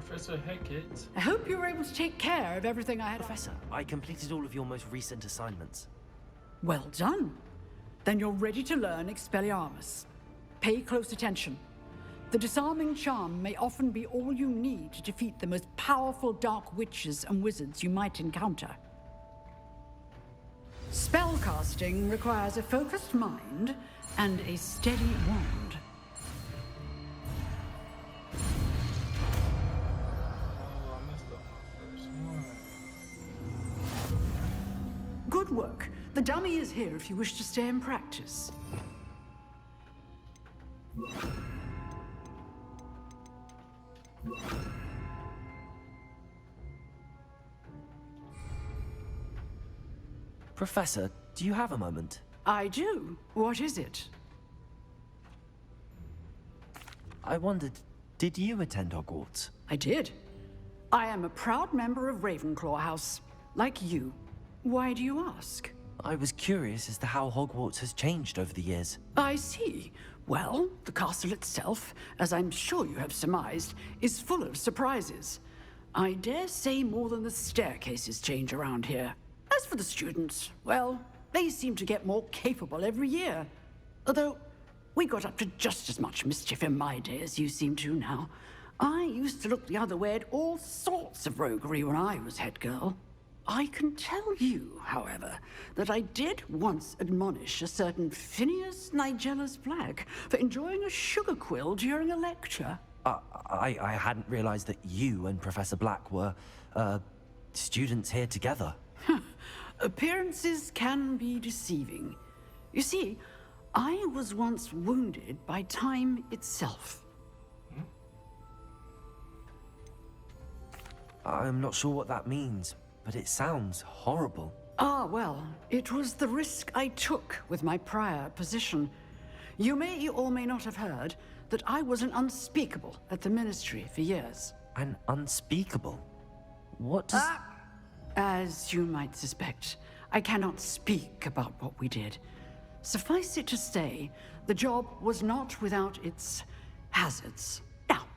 Professor Hackett. I hope you were able to take care of everything I had. Professor, I completed all of your most recent assignments. Well done. Then you're ready to learn Expelliarmus. Pay close attention. The disarming charm may often be all you need to defeat the most powerful dark witches and wizards you might encounter. Spellcasting requires a focused mind and a steady wand. Oh, I messed up my first one. Good work. The dummy is here if you wish to stay and practice. Professor, do you have a moment? I do. What is it? I wondered, did you attend Hogwarts? I did. I am a proud member of Ravenclaw House, like you. Why do you ask? I was curious as to how Hogwarts has changed over the years. I see. Well, the castle itself, as I'm sure you have surmised, is full of surprises. I dare say more than the staircases change around here. As for the students, well, they seem to get more capable every year. Although, we got up to just as much mischief in my day as you seem to now. I used to look the other way at all sorts of roguery when I was head girl. I can tell you, however, that I did once admonish a certain Phineas Nigella's Black for enjoying a sugar quill during a lecture. I hadn't realized that you and Professor Black were, students here together. Appearances can be deceiving. You see, I was once wounded by time itself. I'm not sure what that means, but it sounds horrible. Ah, well, it was the risk I took with my prior position. You may or may not have heard that I was an unspeakable at the Ministry for years. An unspeakable? What does... As you might suspect, I cannot speak about what we did. Suffice it to say, the job was not without its hazards. Now,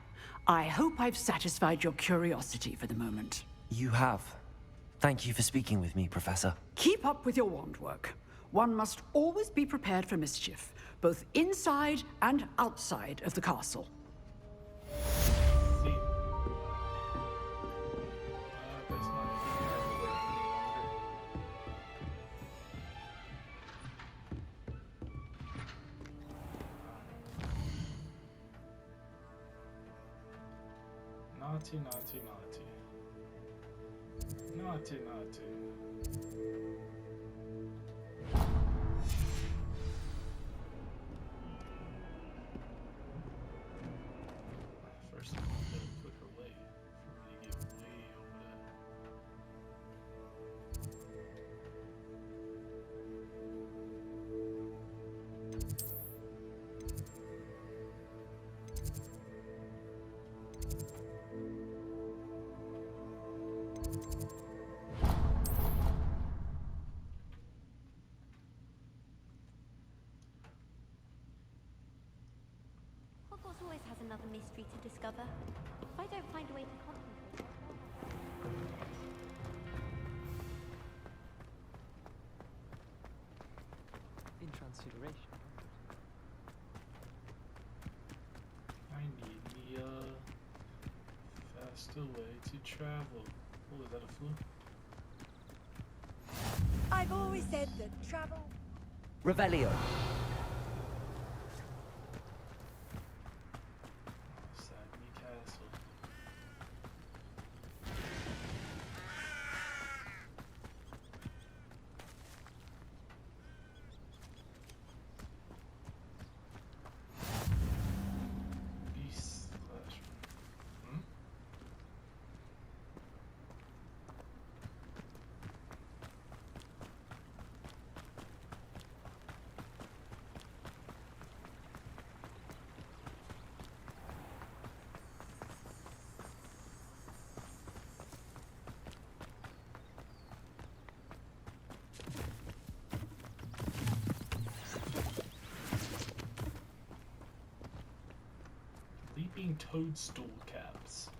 I hope I've satisfied your curiosity for the moment. You have. Thank you for speaking with me, Professor. Keep up with your wand work. One must always be prepared for mischief, both inside and outside of the castle. See. That's not Naughty, naughty, naughty. Naughty, naughty. First, I'm a little quicker way for me to get way over that. Hogwarts always has another mystery to discover. If I don't find a way to contemplate... In Transfiguration. I need the faster way to travel. Oh, is that a flu? I've always said that travel... Revelio. Sagny Castle. Beast Classroom. Leaping toadstool caps.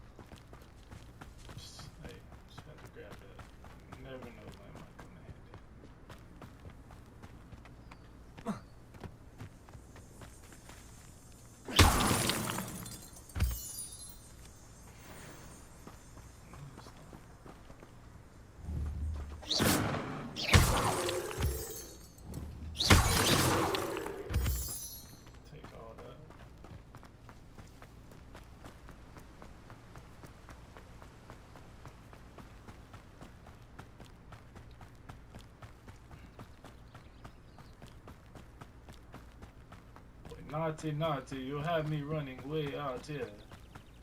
Naughty, naughty, you have me running way out here.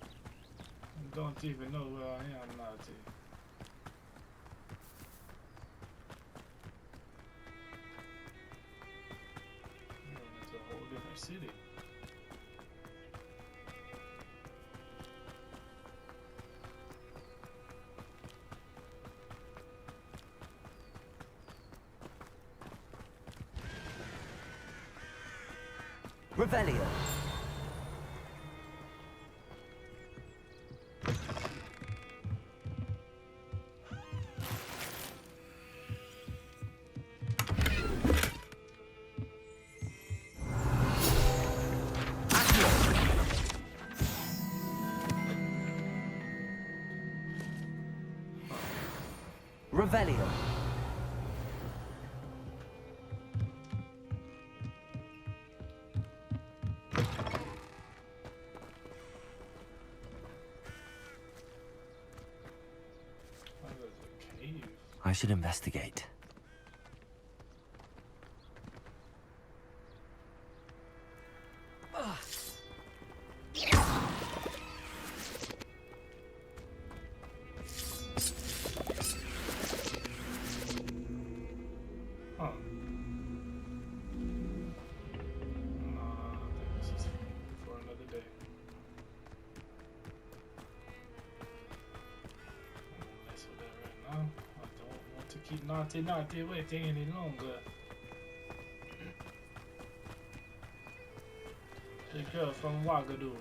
I don't even know where I am, naughty. I'm going into a whole different city. Revelio. Revelio. I should investigate. Keep naughty waiting any longer. The girl from Wagadu.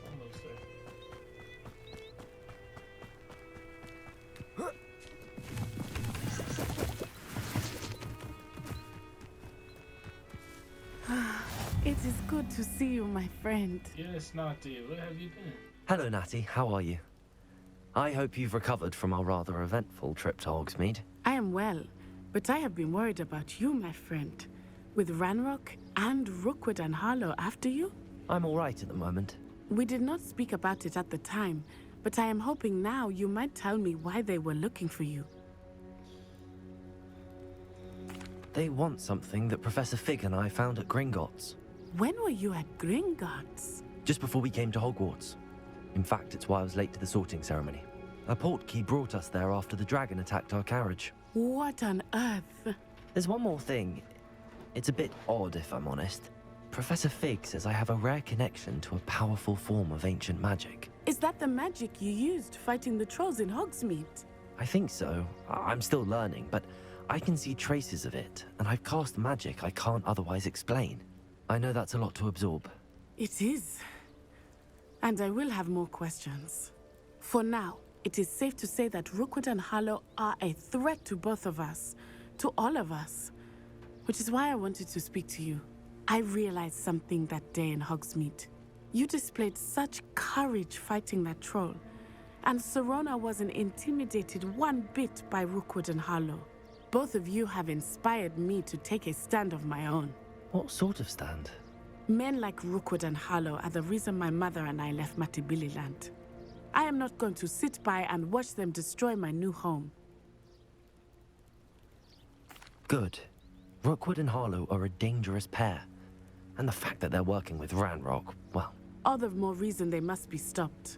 Almost there. It is good to see you, my friend. Yes, Naughty, where have you been? Hello, Natty. How are you? I hope you've recovered from our rather eventful trip to Hogsmeade. I am well, but I have been worried about you, my friend. With Ranrock and Rookwood and Harlow after you? I'm all right at the moment. We did not speak about it at the time, but I am hoping now you might tell me why they were looking for you. They want something that Professor Fig and I found at Gringotts. When were you at Gringotts? Just before we came to Hogwarts. In fact, it's why I was late to the sorting ceremony. A portkey brought us there after the dragon attacked our carriage. What on earth? There's one more thing. It's a bit odd, if I'm honest. Professor Fig says I have a rare connection to a powerful form of ancient magic. Is that the magic you used fighting the trolls in Hogsmeade? I think so. I'm still learning, but I can see traces of it, and I've cast magic I can't otherwise explain. I know that's a lot to absorb. It is. And I will have more questions. For now, it is safe to say that Rookwood and Harlow are a threat to both of us. To all of us. Which is why I wanted to speak to you. I realized something that day in Hogsmeade. You displayed such courage fighting that troll. And Serona wasn't intimidated one bit by Rookwood and Harlow. Both of you have inspired me to take a stand of my own. What sort of stand? Men like Rookwood and Harlow are the reason my mother and I left Matibili-land. I am not going to sit by and watch them destroy my new home. Good. Rookwood and Harlow are a dangerous pair. And the fact that they're working with Ranrock, well... All the more reason they must be stopped.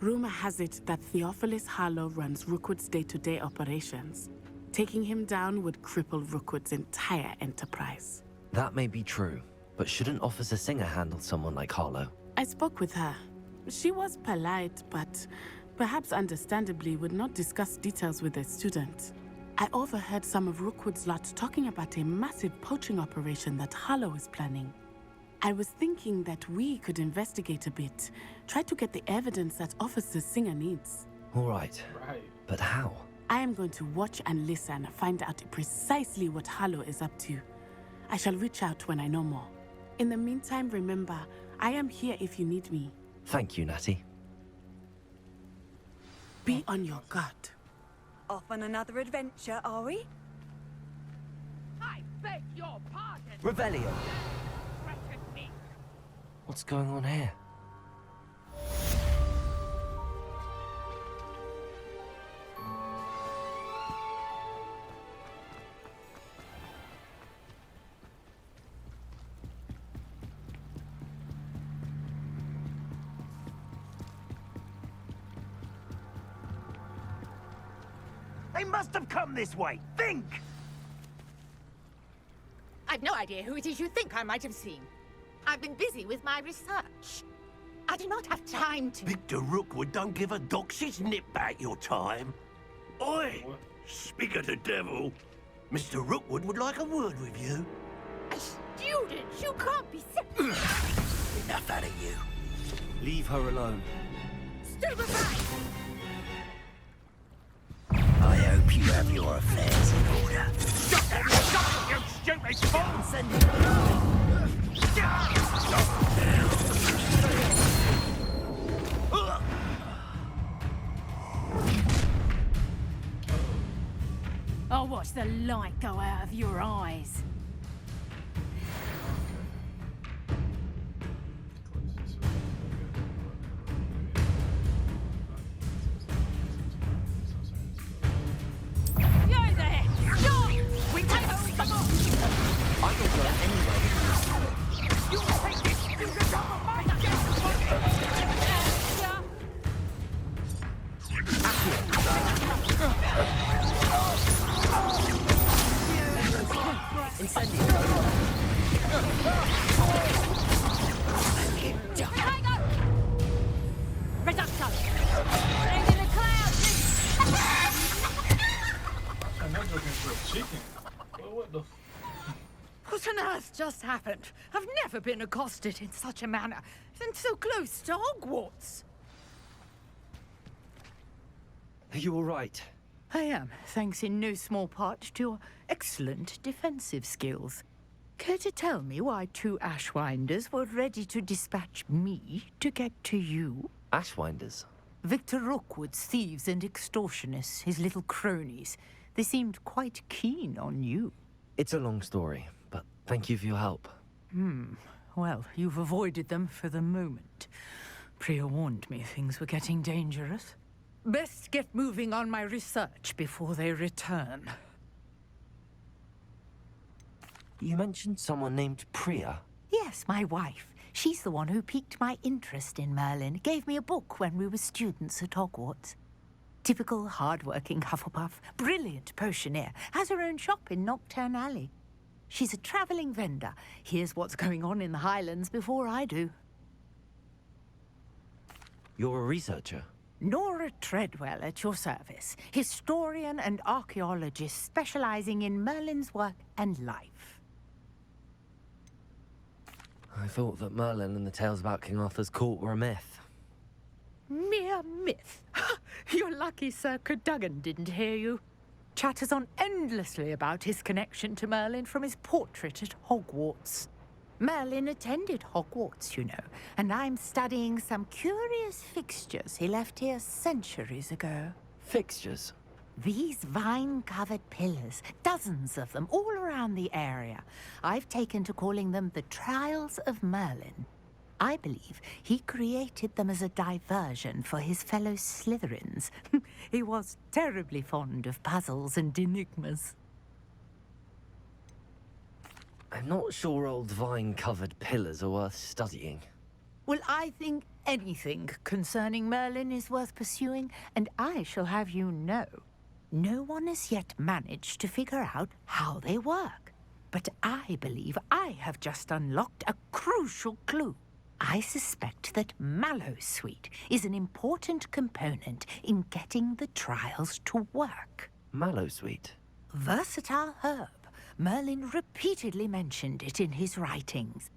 Rumor has it that Theophilus Harlow runs Rookwood's day-to-day operations. Taking him down would cripple Rookwood's entire enterprise. That may be true, but shouldn't Officer Singer handle someone like Harlow? I spoke with her. She was polite, but perhaps understandably would not discuss details with a student. I overheard some of Rookwood's lot talking about a massive poaching operation that Harlow is planning. I was thinking that we could investigate a bit, try to get the evidence that Officer Singer needs. All right. Right. But how? I am going to watch and listen, find out precisely what Harlow is up to. I shall reach out when I know more. In the meantime, remember, I am here if you need me. Thank you, Natty. Be on your guard. Off on another adventure, are we? I beg your pardon. Revelio! Threaten me. What's going on here? They must have come this way. Think! I've no idea who it is you think I might have seen. I've been busy with my research. I do not have time to... Victor Rookwood don't give a doxy's nip back your time. Oi! What? Speak of the devil. Mr. Rookwood would like a word with you. A student? You can't be serious. Enough out of you. Leave her alone. Stand aside! I hope you have your affairs in order. Stop it, you stupid fool! Send it. I'll watch the light go out of your eyes. You there! Stop! We take her, come on! I can go anyway. You take this student off of my desk! Reducto! They're in the clouds! I'm not looking for a chicken. Well, what the What on earth just happened? I've never been accosted in such a manner, and so close to Hogwarts. Are you all right? I am, thanks in no small part to your excellent defensive skills. Care to tell me why two Ashwinders were ready to dispatch me to get to you? Ashwinders? Victor Rookwood's thieves and extortionists, his little cronies. They seemed quite keen on you. It's a long story, but thank you for your help. Well, you've avoided them for the moment. Priya warned me things were getting dangerous. Best get moving on my research before they return. You mentioned someone named Priya. Yes, my wife. She's the one who piqued my interest in Merlin. Gave me a book when we were students at Hogwarts. Typical hard-working Hufflepuff, brilliant potioneer, has her own shop in Nocturne Alley. She's a travelling vendor. Hears what's going on in the Highlands before I do. You're a researcher? Nora Treadwell at your service. Historian and archaeologist specialising in Merlin's work and life. I thought that Merlin and the tales about King Arthur's court were a myth. Mere myth. You're lucky Sir Cadogan didn't hear you. Chatters on endlessly about his connection to Merlin from his portrait at Hogwarts. Merlin attended Hogwarts, you know, and I'm studying some curious fixtures he left here centuries ago. Fixtures? These vine-covered pillars, dozens of them all around the area. I've taken to calling them the Trials of Merlin. I believe he created them as a diversion for his fellow Slytherins. He was terribly fond of puzzles and enigmas. I'm not sure old vine-covered pillars are worth studying. Well, I think anything concerning Merlin is worth pursuing, and I shall have you know. No one has yet managed to figure out how they work. But I believe I have just unlocked a crucial clue. I suspect that Mallowsweet is an important component in getting the trials to work. Mallowsweet? Versatile herb. Merlin repeatedly mentioned it in his writings.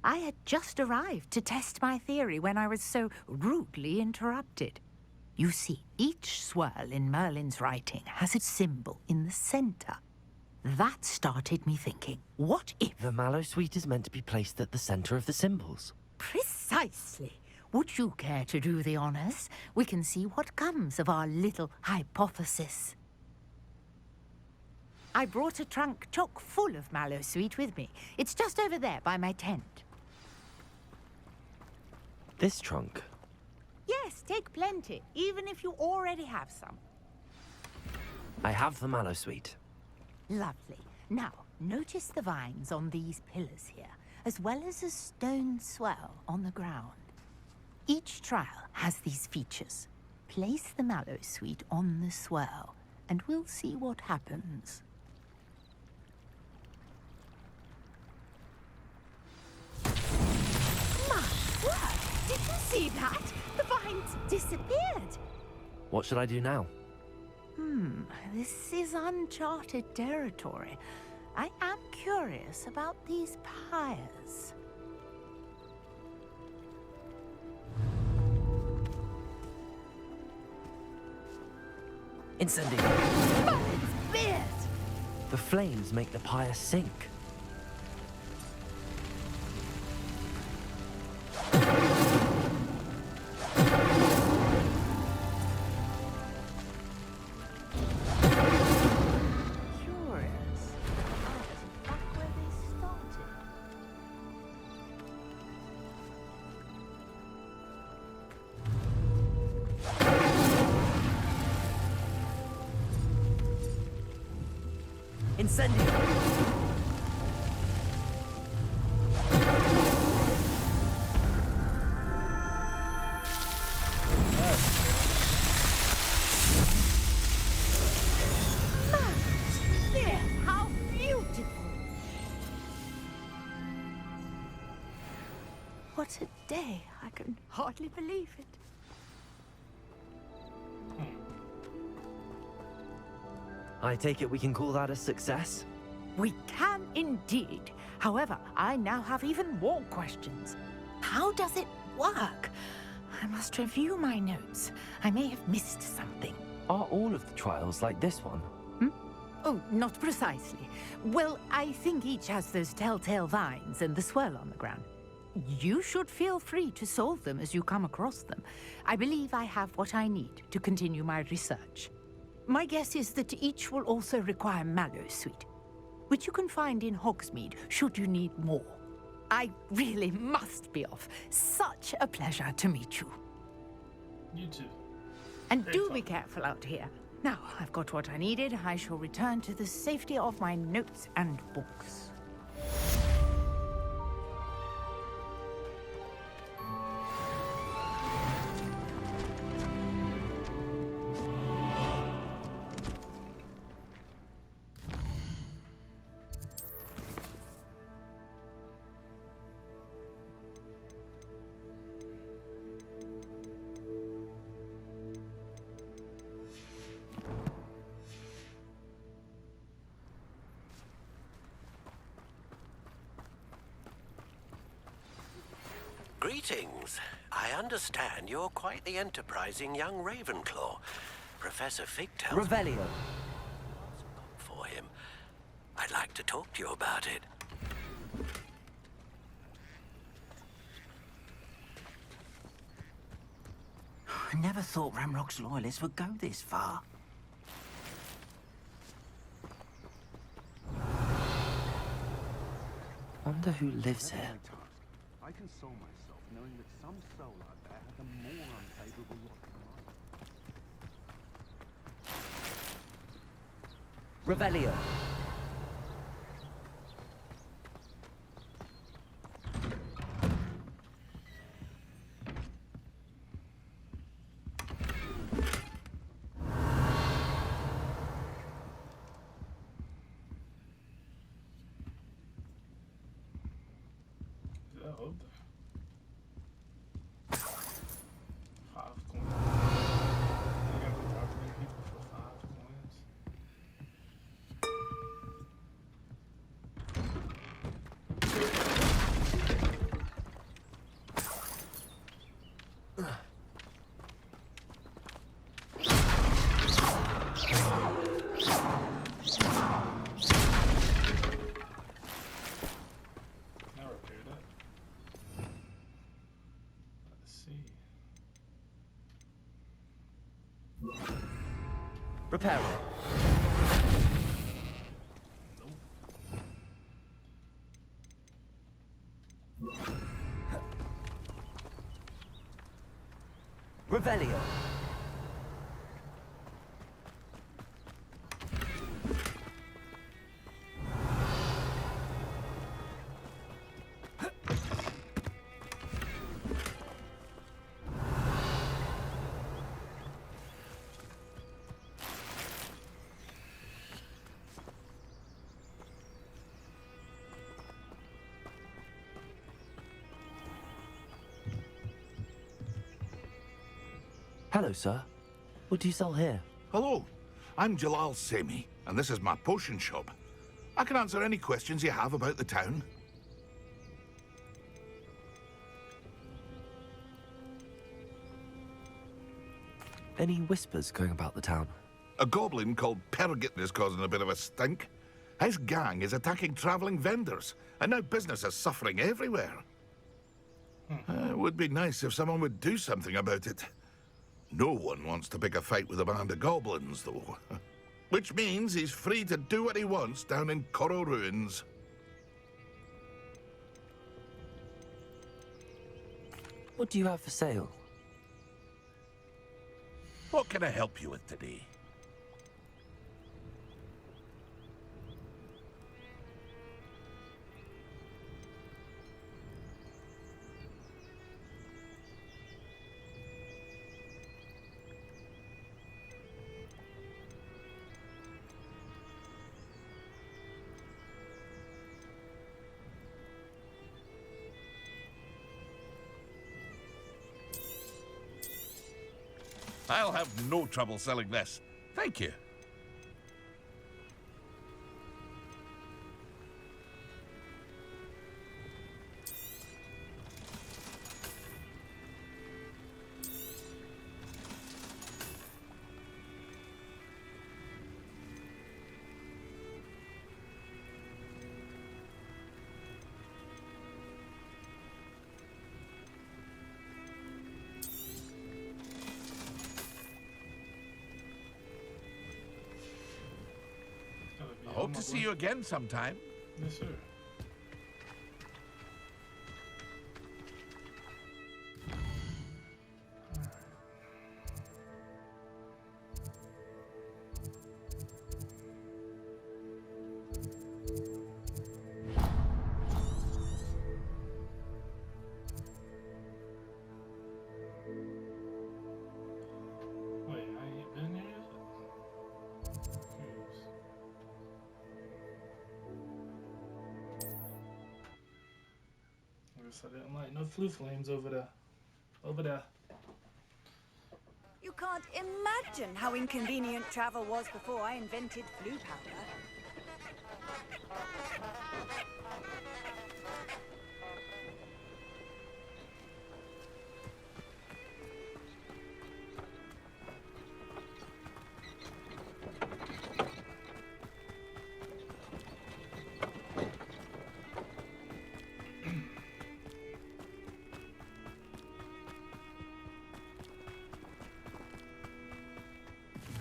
I had just arrived to test my theory when I was so rudely interrupted. You see, each swirl in Merlin's writing has a symbol in the center. That started me thinking, what if... The Mallowsweet is meant to be placed at the center of the symbols. Precisely. Would you care to do the honors? We can see what comes of our little hypothesis. I brought a trunk chock full of Mallowsweet with me. It's just over there by my tent. This trunk? Yes, take plenty, even if you already have some. I have the Mallowsweet. Lovely. Now, notice the vines on these pillars here, as well as a stone swell on the ground. Each trial has these features. Place the Mallowsweet on the swirl. and we'll see what happens. My word! Did you see that? The vines disappeared. What should I do now? This is uncharted territory. I am curious about these pyres. Incendiary! Merlin's beard! The flames make the pyre sink. Curious. Back where they started. Incendiary! There, how beautiful! What a day. I can hardly believe it. I take it we can call that a success? We can indeed. However, I now have even more questions. How does it work? I must review my notes. I may have missed something. Are all of the trials like this one? Oh, not precisely. Well, I think each has those telltale vines and the swirl on the ground. You should feel free to solve them as you come across them. I believe I have what I need to continue my research. My guess is that each will also require mallow sweet, which you can find in Hogsmeade should you need more. I really must be off. Such a pleasure to meet you. You too. And do Very be careful out here. Now, I've got what I needed. I shall return to the safety of my notes and books. Greetings. I understand you're quite the enterprising young Ravenclaw. Professor Fig tells me Revelio. for him. I'd like to talk to you about it. I never thought Ramrock's loyalists would go this far. Wonder who lives here. I console myself knowing that some soul out there has a more unfavorable lot than mine. Revelio. I hope that. 5 coins. I got to talk to these people for 5 coins. Now repair that. Let's see. Repair it. Revelio. Hello, sir. What do you sell here? Hello, I'm Jalal Semi, and this is my potion shop. I can answer any questions you have about the town. Any whispers going about the town? A goblin called Pergit is causing a bit of a stink. His gang is attacking traveling vendors, and now business is suffering everywhere. It would be nice if someone would do something about it. No one wants to pick a fight with a band of goblins, though. Which means he's free to do what he wants down in Coral Ruins. What do you have for sale? What can I help you with today? I'll have no trouble selling this. Thank you. Hope to see you again sometime. Yes, sir. Wait, I ain't been here yet? Confused. I guess I didn't like no flue flames over there. Over there. You can't imagine how inconvenient travel was before I invented flue powder.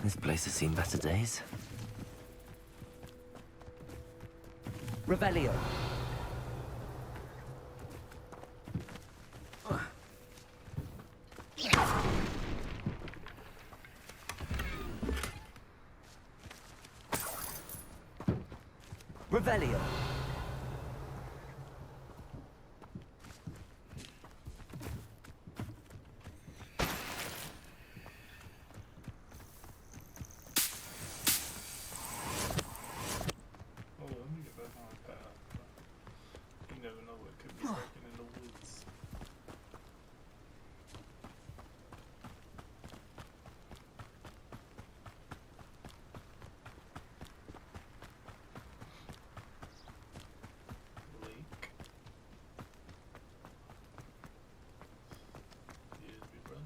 This place has seen better days. Revelio. Revelio. Oh, let me get back on the path. You never know what could be lurking in the woods. Lake. Excuse me, bro.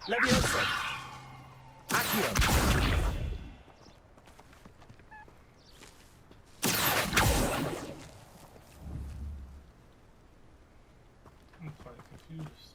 Leviosa. Accio. I'm quite confused.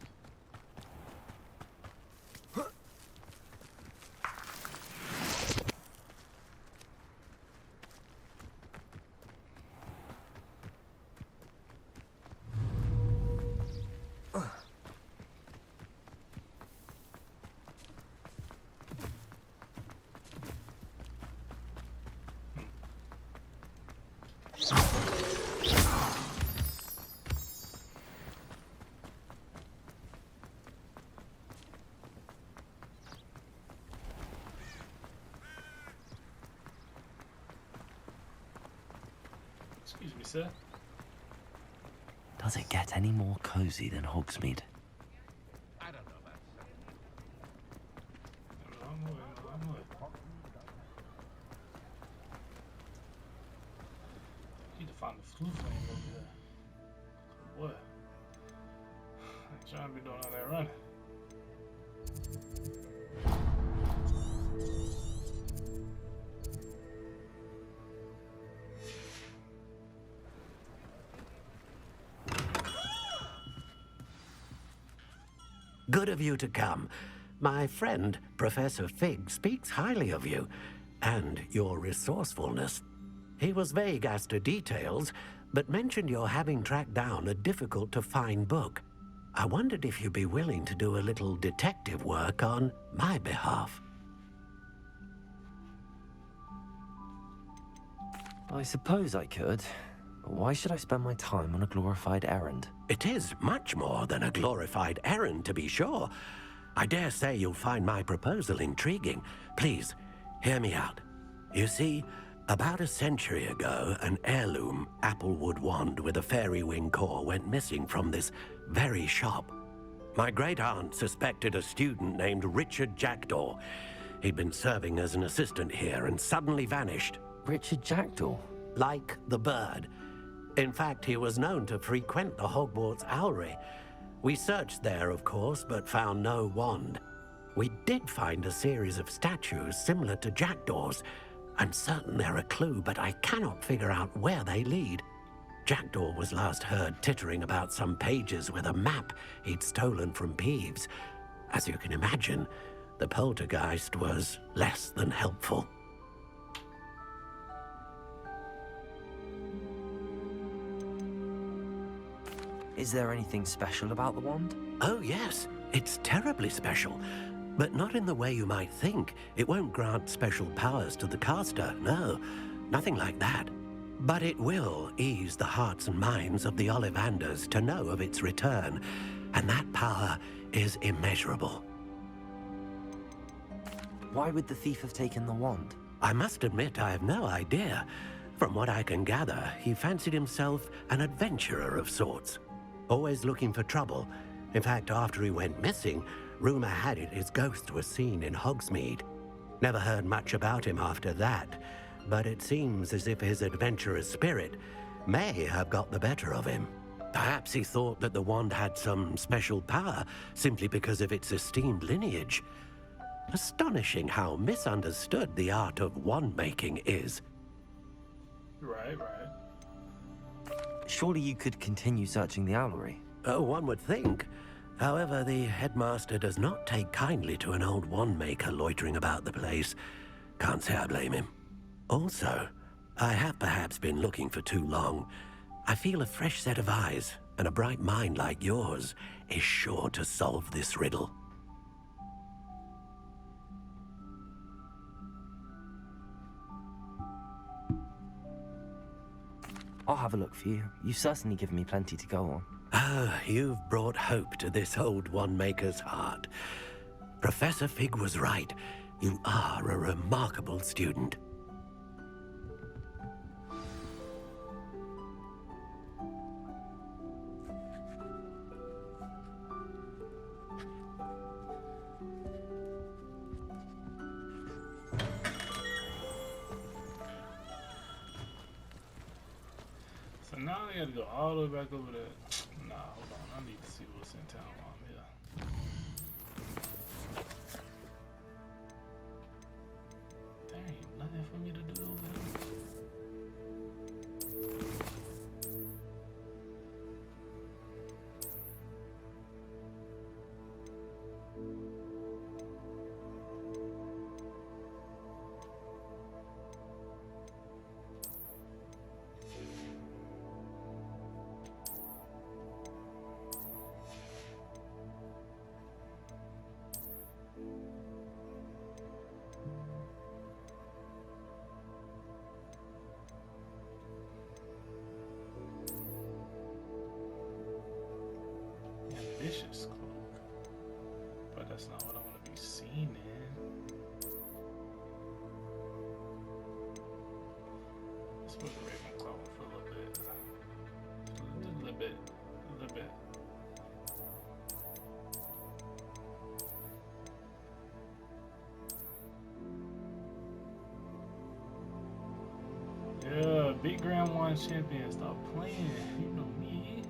Excuse me, sir. Does it get any more cozy than Hogsmeade? I don't know about I'm with. Need to find the flu flame over there. What? I ain't trying to be doing all that running. Good of you to come. My friend, Professor Fig, speaks highly of you and your resourcefulness. He was vague as to details, but mentioned your having tracked down a difficult-to-find book. I wondered if you'd be willing to do a little detective work on my behalf. I suppose I could. But why should I spend my time on a glorified errand? It is much more than a glorified errand, to be sure. I dare say you'll find my proposal intriguing. Please, hear me out. You see, about a century ago, an heirloom applewood wand with a fairy wing core went missing from this very shop. My great-aunt suspected a student named Richard Jackdaw. He'd been serving as an assistant here and suddenly vanished. Richard Jackdaw? Like the bird. In fact, he was known to frequent the Hogwarts Owlery. We searched there, of course, but found no wand. We did find a series of statues similar to Jackdaw's. I'm certain they're a clue, but I cannot figure out where they lead. Jackdaw was last heard tittering about some pages with a map he'd stolen from Peeves. As you can imagine, the poltergeist was less than helpful. Is there anything special about the wand? Oh, yes. It's terribly special. But not in the way you might think. It won't grant special powers to the caster, no. Nothing like that. But it will ease the hearts and minds of the Ollivanders to know of its return. And that power is immeasurable. Why would the thief have taken the wand? I must admit I have no idea. From what I can gather, he fancied himself an adventurer of sorts. Always looking for trouble. In fact, after he went missing, rumor had it his ghost was seen in Hogsmeade. Never heard much about him after that, but it seems as if his adventurous spirit may have got the better of him. Perhaps he thought that the wand had some special power simply because of its esteemed lineage. Astonishing how misunderstood the art of wand-making is. Right. Surely you could continue searching the owlery. Oh, one would think. However, the headmaster does not take kindly to an old wand-maker loitering about the place. Can't say I blame him. Also, I have perhaps been looking for too long. I feel a fresh set of eyes, and a bright mind like yours is sure to solve this riddle. I'll have a look for you. You've certainly given me plenty to go on. Ah, you've brought hope to this old wand-maker's heart. Professor Fig was right. You are a remarkable student. So now I gotta go all the way back over there. Nah, hold on. I need to see what's in town while I'm here. There ain't nothing for me to do over there. Ambitious cloak, but that's not what I want to be seen in. Let's put the Ravenclaw on for a little bit. Big Grand 1 champion, stop playing. You know me.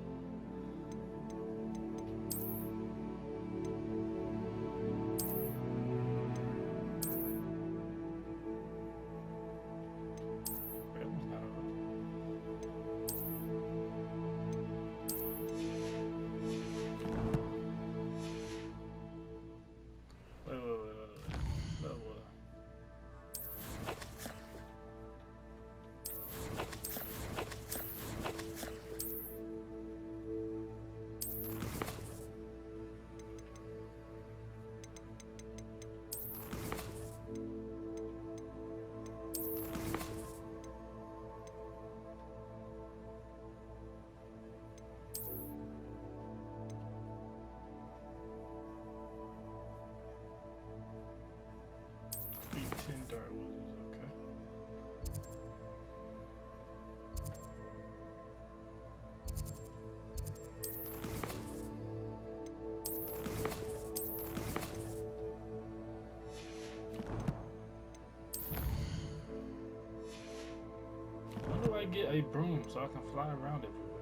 Get a broom so I can fly around everywhere.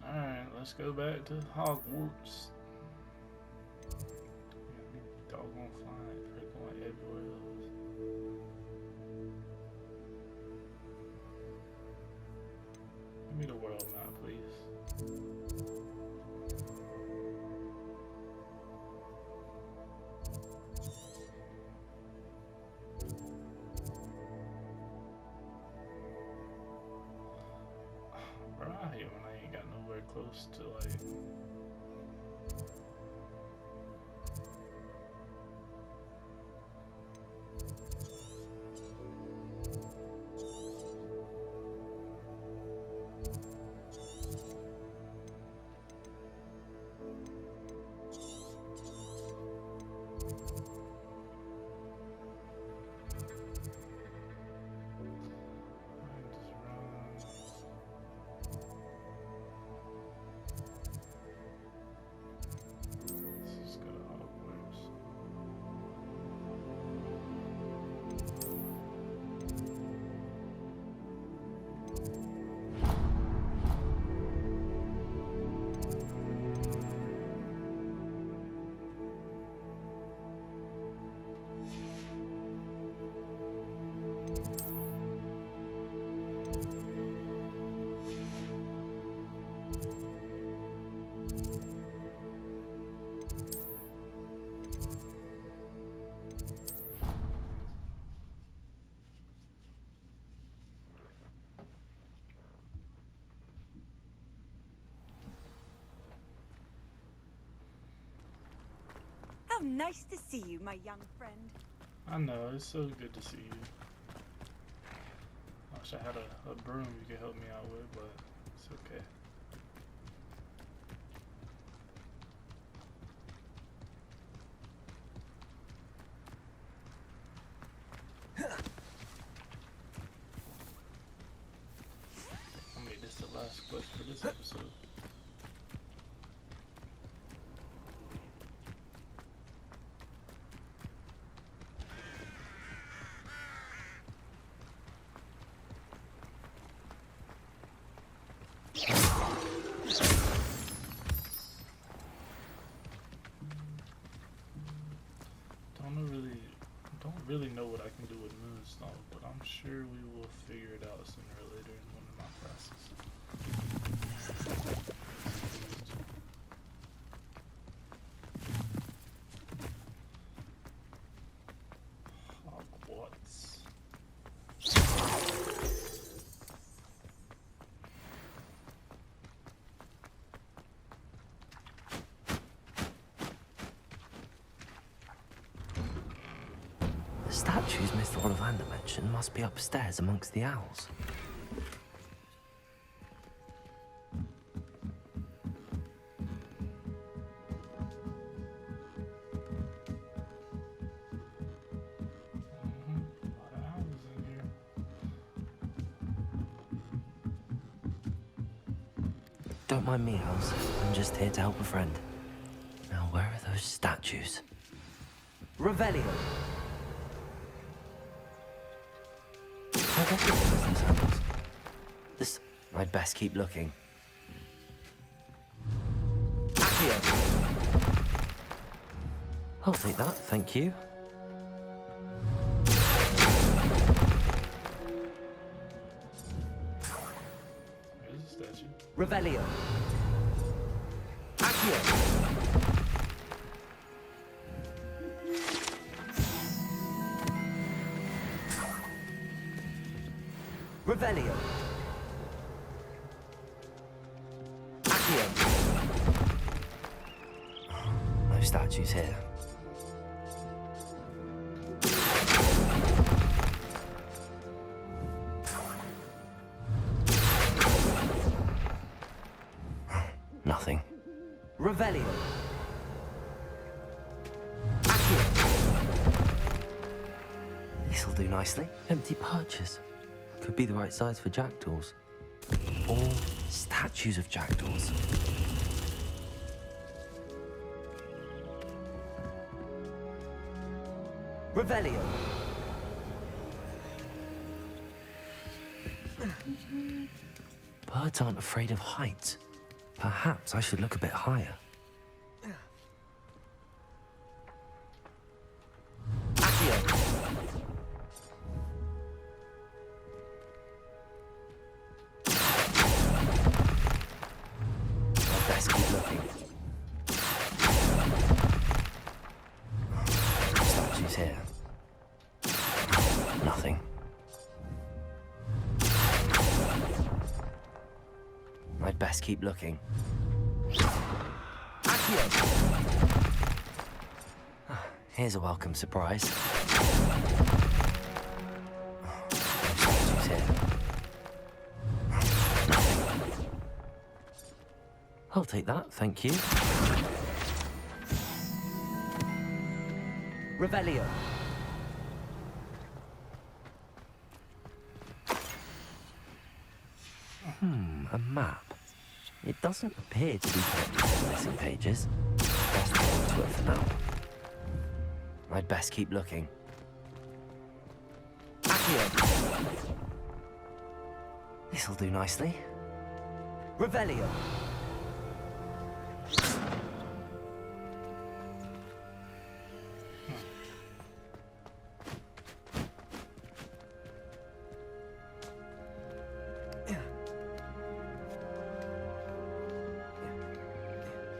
Alright, let's go back to Hogwarts. Doggone flying, going everywhere else. Give me the world map, please. Bro, I hate when I ain't got nowhere close to like. How nice to see you, my young friend. I know, it's so good to see you. I wish I had a broom you could help me out with, but it's okay. I'll make this the last quest for this episode. Don't really know what I can do with Moonstone, but I'm sure we will figure it out sooner or later in one of my classes. Hogwarts. The statues Mr. Ollivander mentioned must be upstairs amongst the owls. Don't mind me, House. I'm just here to help a friend. Now, where are those statues? Revelio! I recognize those handles. This... I'd best keep looking. Accio! I'll take that, thank you. There's a statue. Revelio! Accio! Revelio! Accio! No statues here. Nothing. Revelio! Accio! This'll do nicely. Empty perches. Could be the right size for jackdaws. Or statues of jackdaws. Revelio! Birds aren't afraid of heights. Perhaps I should look a bit higher. Accio! I'd best keep looking. Statues here. Nothing. I'd best keep looking. Accio! Here's a welcome surprise. No statues here. Nothing. I'll take that, thank you. Revelio. A map. It doesn't appear to be connected to the missing pages. Best hold on to it for now. I'd best keep looking. Accio! This'll do nicely. Revelio!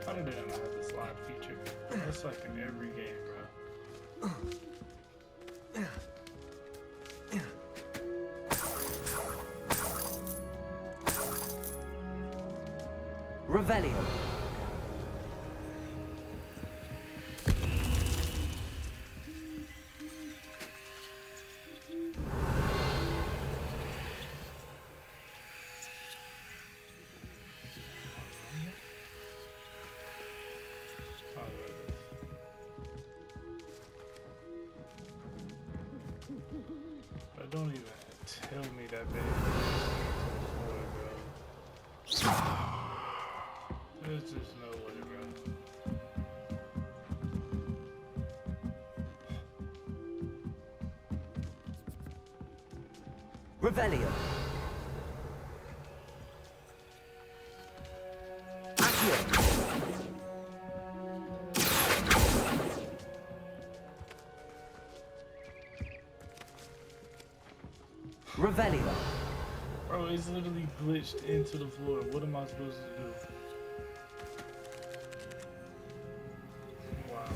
How did they not have the slide feature? That's like in every game, bro. Revelio. But don't even tell me that big. There's just no way, bro. Revelio. Accio. Revelio. Bro, it's literally glitched into the floor. What am I supposed to do? Wow.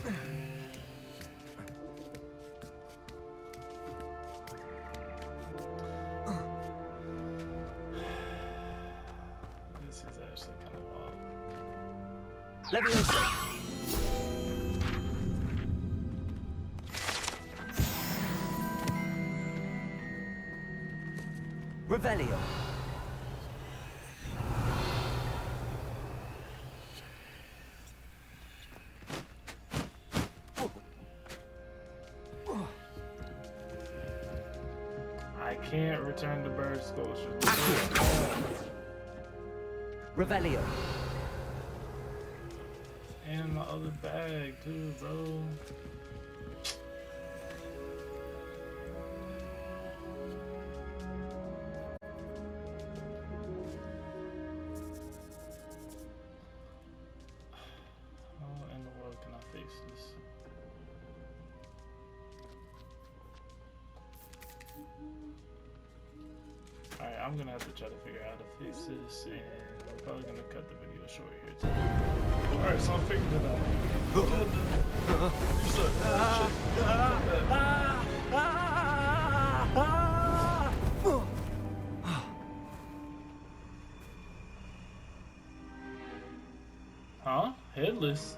This is actually kind of wild. Leviosa. Revelio. I can't return the bird sculpture. Revelio. And my other bag too, bro. How in the world can I fix this? Alright, I'm gonna have to try to figure out how to fix this, and I'm probably gonna cut the video short here too. Alright, so I'm figuring it out. You suck. Huh? Headless?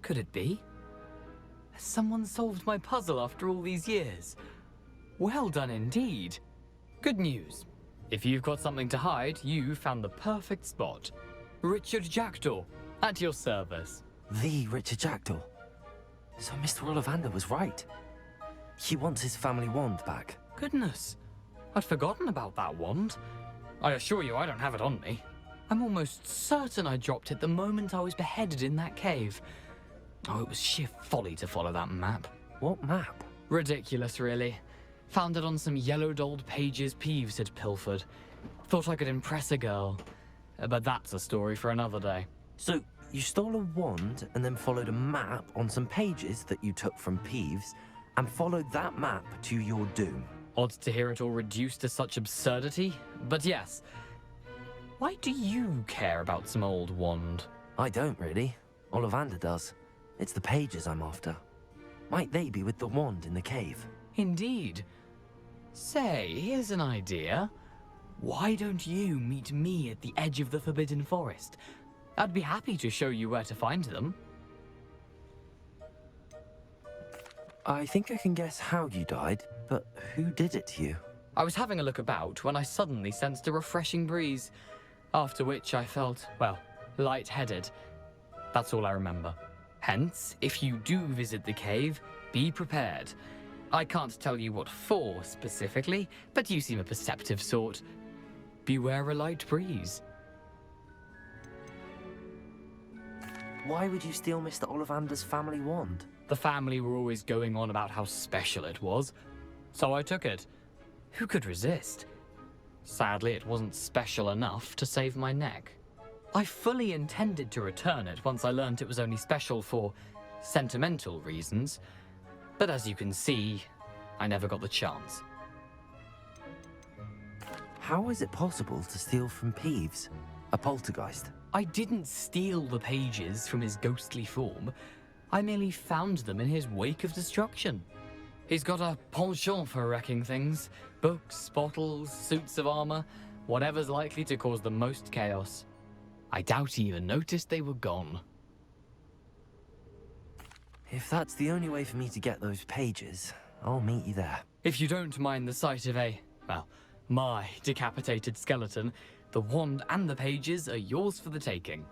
Could it be? Has someone solved my puzzle after all these years? Well done indeed. Good news. If you've got something to hide, you found the perfect spot. Richard Jackdaw, at your service. The Richard Jackdaw. So Mr. Ollivander was right. He wants his family wand back. Goodness, I'd forgotten about that wand. I assure you I don't have it on me. I'm almost certain I dropped it the moment I was beheaded in that cave. Oh, it was sheer folly to follow that map. What map? Ridiculous, really. Found it on some yellowed old pages Peeves had pilfered. Thought I could impress a girl. But that's a story for another day. So, you stole a wand and then followed a map on some pages that you took from Peeves and followed that map to your doom. Odd to hear it all reduced to such absurdity, but yes. Why do you care about some old wand? I don't, really. Ollivander does. It's the pages I'm after. Might they be with the wand in the cave? Indeed. Say, here's an idea. Why don't you meet me at the edge of the Forbidden Forest? I'd be happy to show you where to find them. I think I can guess how you died, but who did it to you? I was having a look about when I suddenly sensed a refreshing breeze, after which I felt, well, lightheaded. That's all I remember. Hence, if you do visit the cave, be prepared. I can't tell you what for specifically, but you seem a perceptive sort. Beware a light breeze. Why would you steal Mr. Ollivander's family wand? The family were always going on about how special it was, so I took it. Who could resist? Sadly, it wasn't special enough to save my neck. I fully intended to return it once I learned it was only special for sentimental reasons, but as you can see, I never got the chance. How is it possible to steal from Peeves, a poltergeist? I didn't steal the pages from his ghostly form. I merely found them in his wake of destruction. He's got a penchant for wrecking things. Books, bottles, suits of armor, whatever's likely to cause the most chaos. I doubt he even noticed they were gone. If that's the only way for me to get those pages, I'll meet you there. If you don't mind the sight of my decapitated skeleton, the wand and the pages are yours for the taking.